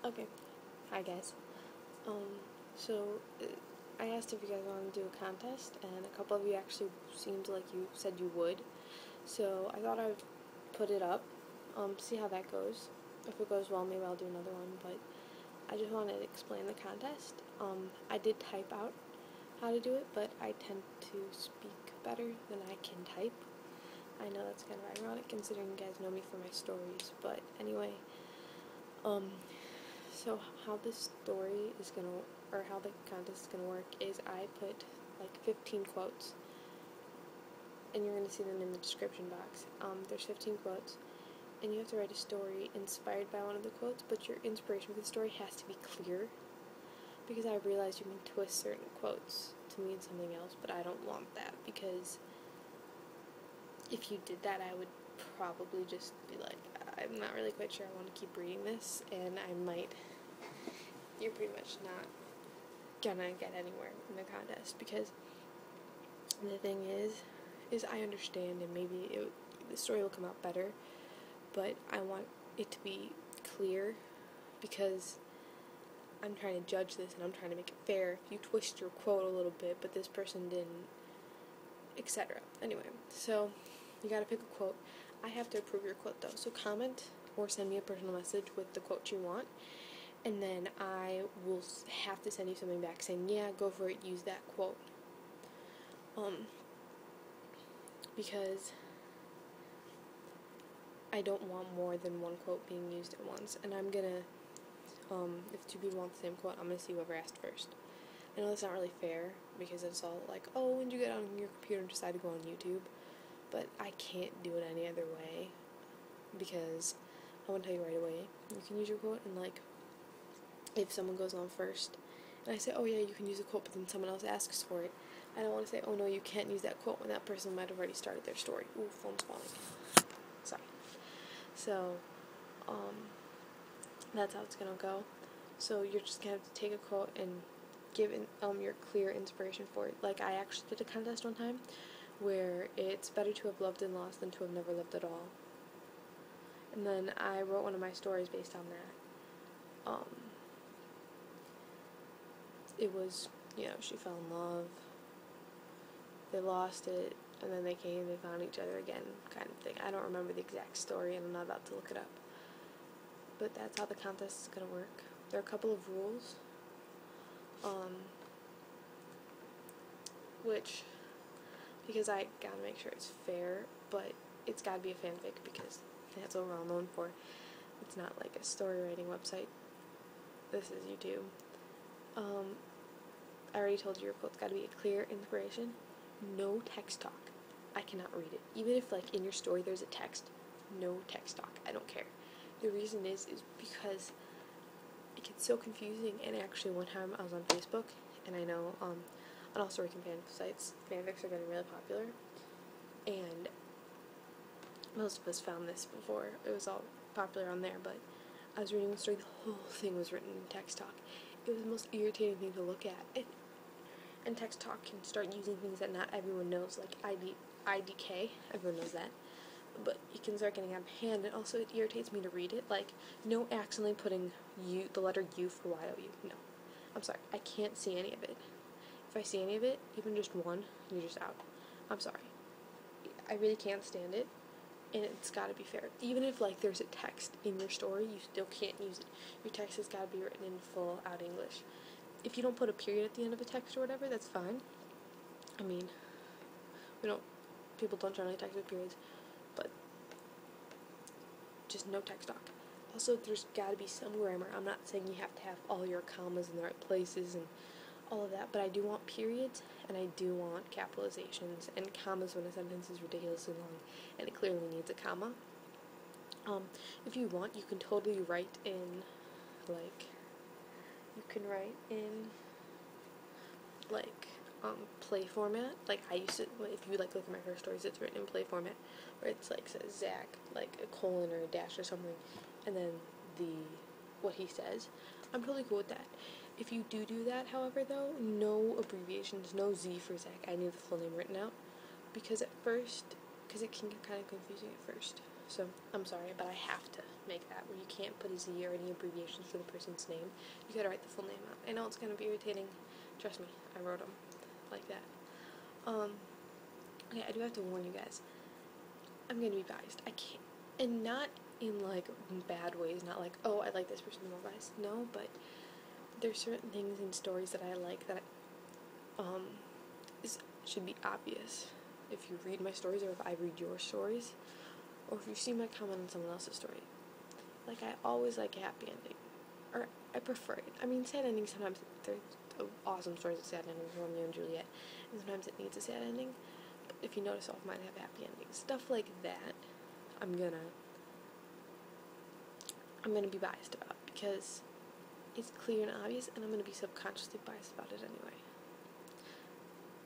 Okay, hi guys. So I asked if you guys wanted to do a contest, and a couple of you actually seemed like you said you would. So I thought I would put it up, see how that goes. If it goes well, maybe I'll do another one. But I just wanted to explain the contest. I did type out how to do it, but I tend to speak better than I can type. I know that's kind of ironic considering you guys know me for my stories, but anyway. So how this story is gonna, or how the contest is gonna work is I put like 15 quotes, and you're gonna see them in the description box. There's 15 quotes, and you have to write a story inspired by one of the quotes, but your inspiration for the story has to be clear, because I realize you can twist certain quotes to mean something else, but I don't want that, because if you did that, I would probably just be like, I'm not really quite sure I want to keep reading this, and you're pretty much not gonna get anywhere in the contest, because the thing is I understand, and maybe the story will come out better, but I want it to be clear, because I'm trying to judge this, and I'm trying to make it fair. If you twist your quote a little bit, but this person didn't, etc. Anyway, so you gotta pick a quote. I have to approve your quote, though, so comment or send me a personal message with the quote you want, and then I will have to send you something back saying, yeah, go for it, use that quote. Because I don't want more than one quote being used at once, and I'm gonna, if two people want the same quote, I'm gonna see whoever asked first. I know that's not really fair, because it's all like, oh, when did you get on your computer and decide to go on YouTube? But I can't do it any other way, because I want to tell you right away, you can use your quote, and like, if someone goes on first, and I say, oh yeah, you can use a quote, but then someone else asks for it, I don't want to say, oh no, you can't use that quote when that person might have already started their story. Ooh, phone's falling. Sorry. So, that's how it's gonna go. So you're just gonna have to take a quote and give your clear inspiration for it. Like, I actually did a contest one time where it's better to have loved and lost than to have never lived at all. And then I wrote one of my stories based on that. It was, she fell in love, they lost it, and then they found each other again, kind of thing. I don't remember the exact story, and I'm not about to look it up. But that's how the contest is going to work. There are a couple of rules, because I gotta make sure it's fair, but it's gotta be a fanfic, because that's what we're all known for. It's not like a story writing website. This is YouTube. I already told you your quote's gotta be a clear inspiration. No text talk. I cannot read it. Even if, like, in your story there's a text, no text talk. I don't care. The reason is because it gets so confusing, and actually one time I was on Facebook, and I know, on Allstar Weekend fan sites, fanfics are getting really popular, and most of us found this before it was all popular on there, but I was reading the story, the whole thing was written in text talk. It was the most irritating thing to look at. And text talk can start using things that not everyone knows, like IDK, everyone knows that, but it can start getting out of hand, and also it irritates me to read it. Like, no accidentally putting the letter U for YOU, no. I'm sorry, I can't see any of it. If I see any of it, even just one, you're just out. I'm sorry. I really can't stand it, and it's gotta be fair. Even if, like, there's a text in your story, you still can't use it. Your text has gotta be written in full out English. If you don't put a period at the end of a text or whatever, that's fine. I mean, people don't generally text with periods, but just no text talk. Also, there's gotta be some grammar. I'm not saying you have to have all your commas in the right places and all of that, but I do want periods, and I do want capitalizations and commas when a sentence is ridiculously long and it clearly needs a comma. If you want, you can totally write in, play format. Like, I used to, if you, look at my first stories, it's written in play format, where it's, says Zach, a colon or a dash or something, and then what he says. I'm totally cool with that. If you do that, however, though, no abbreviations, no Z for Zach. I need the full name written out, because at first, because it can get kind of confusing at first. So I'm sorry, but I have to make that where you can't put a Z or any abbreviations for the person's name. You gotta write the full name out. I know it's gonna be irritating. Trust me, I wrote them like that. Okay, I do have to warn you guys. I'm gonna be biased. I can't, and not in like bad ways. Not like, oh, I like this person more biased. No, but there's certain things in stories that I like that should be obvious if you read my stories or if I read your stories or if you see my comment on someone else's story. Like, I always like a happy ending, or I prefer it. I mean, sad endings sometimes, there's awesome stories with sad endings, Romeo and Juliet, and sometimes it needs a sad ending. But if you notice, all of mine have happy endings. Stuff like that, I'm gonna be biased about because it's clear and obvious, and I'm gonna be subconsciously biased about it anyway.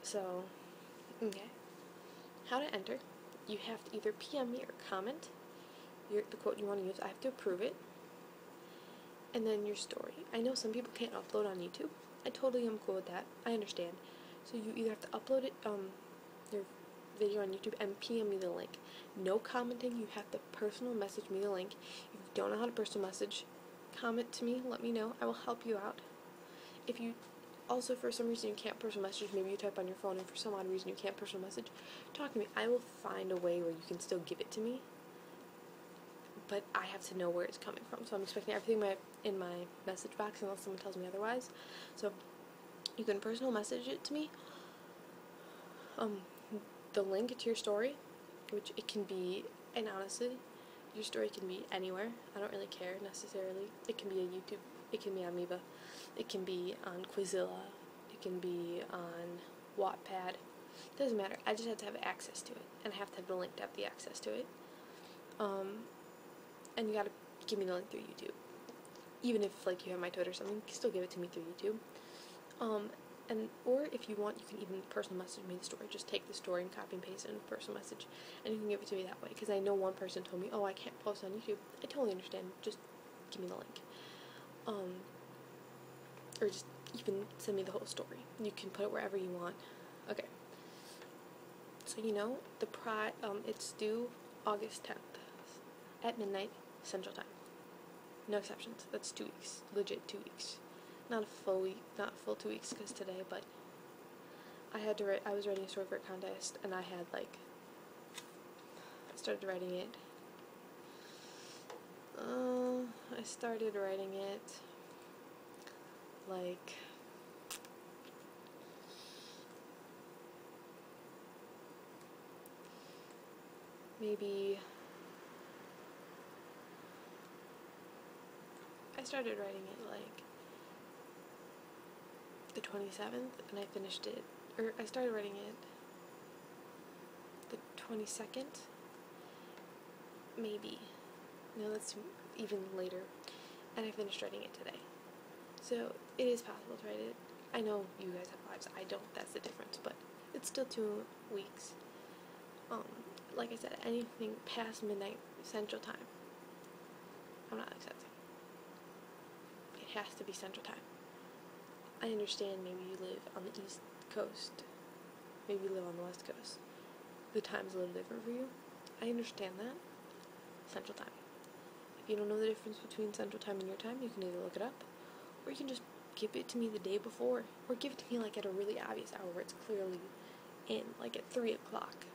So, okay. How to enter? You have to either PM me or comment the quote you want to use. I have to approve it. And then your story. I know some people can't upload on YouTube. I totally am cool with that. I understand. So you either have to upload it, your video on YouTube and PM me the link. No commenting. You have to personal message me the link. If you don't know how to personal message, comment to me. Let me know. I will help you out. If you also, for some reason, you can't personal message, maybe you type on your phone and for some odd reason you can't personal message, talk to me. I will find a way where you can still give it to me, but I have to know where it's coming from. So I'm expecting everything in my message box unless someone tells me otherwise. So you can personal message it to me. The link to your story, which it can be, and honestly, your story can be anywhere. I don't really care necessarily. It can be a YouTube, it can be on Amoeba, it can be on Quizilla, it can be on Wattpad. It doesn't matter. I just have to have access to it, and I have to have the link to have the access to it. And you gotta give me the link through YouTube. Even if like you have my Twitter or something, you can still give it to me through YouTube. Or if you want, you can even personal message me the story. Just take the story and copy and paste it in a personal message, and you can give it to me that way. Because I know one person told me, oh, I can't post on YouTube. I totally understand. Just give me the link. Or just even send me the whole story. You can put it wherever you want. Okay. So it's due August 10th at midnight Central Time. No exceptions. That's 2 weeks. Legit 2 weeks. Not a full 2 weeks because today, but I was writing a story for a contest, and I started writing it. I started writing it like maybe I started writing it like the 27th, and I finished it, or I started writing it the 22nd, maybe. No, that's even later, and I finished writing it today. So it is possible to write it. I know you guys have lives, I don't, that's the difference, but it's still 2 weeks. Like I said, anything past midnight Central Time, I'm not accepting. It has to be Central Time. I understand maybe you live on the East Coast, maybe you live on the West Coast. The time's a little different for you. I understand that. Central Time. If you don't know the difference between Central Time and your time, you can either look it up, or you can just give it to me the day before, or give it to me like at a really obvious hour where it's clearly in, like at 3 o'clock.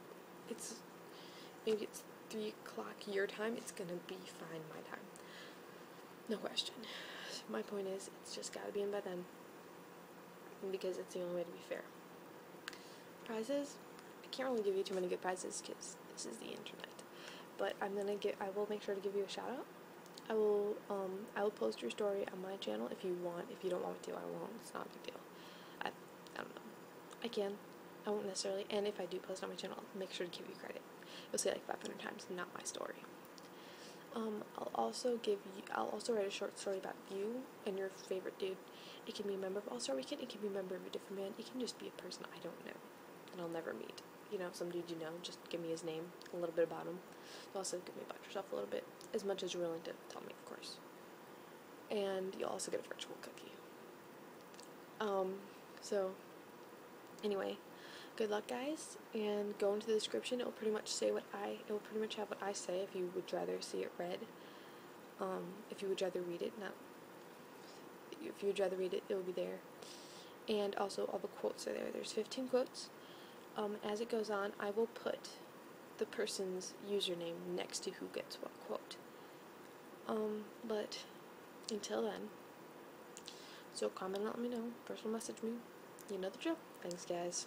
Maybe it's 3 o'clock your time, it's gonna be fine my time. No question. My point is, it's just gotta be in by then, because it's the only way to be fair. Prizes? I can't really give you too many good prizes because this is the internet, but I will make sure to give you a shout out. I will post your story on my channel if you want. If you don't want me to, I won't. It's not a big deal. I don't know. I can. I won't necessarily. And if I do post on my channel, I'll make sure to give you credit. You'll say like 500 times, not my story. I'll also write a short story about you and your favorite dude. It can be a member of Allstar Weekend. It can be a member of a different band. It can just be a person I don't know and I'll never meet. Some dude you know. Just give me his name, a little bit about him. Also give me about yourself a little bit, as much as you're willing to tell me, of course. And you'll also get a virtual cookie. So anyway, good luck, guys, and go into the description. It will pretty much have what I say if you would rather see it read. If you would rather read it, if you would rather read it, it will be there. And also all the quotes are there. There's 15 quotes. As it goes on, I will put the person's username next to who gets what quote. But until then, so comment and let me know. Personal message me. You know the drill. Thanks, guys.